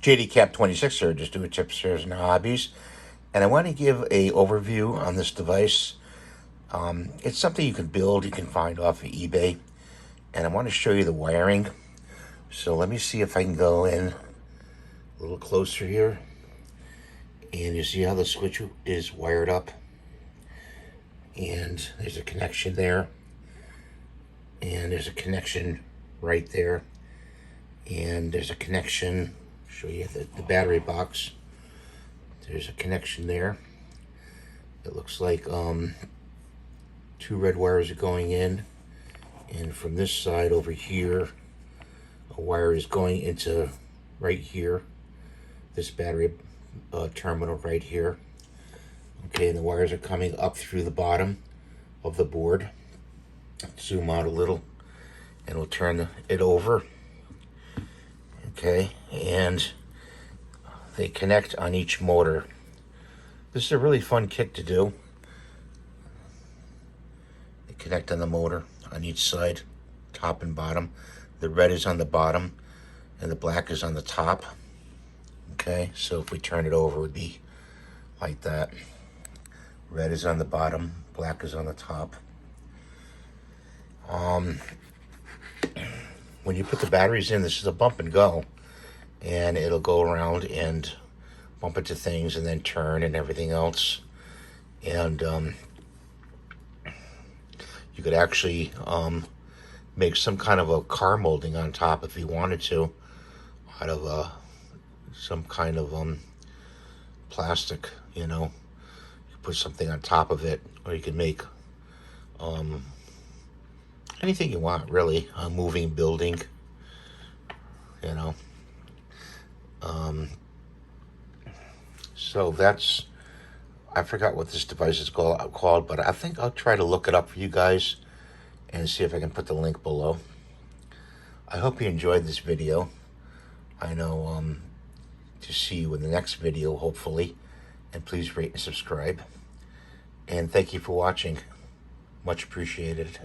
JD 26 here, just doing tips, shares, and hobbies. And I want to give a overview on this device. It's something you can build, you can find off of eBay. And I want to show you the wiring. So let me see if I can go in a little closer here. And you see how the switch is wired up. And there's a connection there. And there's a connection right there. And there's a connection, show you the battery box. There's a connection there. It looks like two red wires are going in. And from this side over here, a wire is going into right here. This battery terminal right here. Okay, and the wires are coming up through the bottom of the board. Zoom out a little and we'll turn it over. Okay, and they connect on each motor. This is a really fun kit to do. They connect on the motor on each side, top and bottom. The red is on the bottom and the black is on the top. Okay, so if we turn it over, it would be like that. Red is on the bottom, black is on the top. When you put the batteries in, this is a bump and go, and it'll go around and bump into things and then turn and everything else. And you could actually make some kind of a car molding on top if you wanted to, out of some kind of plastic, you know. You put something on top of it, or you can make anything you want, really. A moving building, you know. So that's, I forgot what this device is called, but I think I'll try to look it up for you guys and see if I can put the link below. I hope you enjoyed this video. I know to see you in the next video, hopefully. And please rate and subscribe. And thank you for watching. Much appreciated.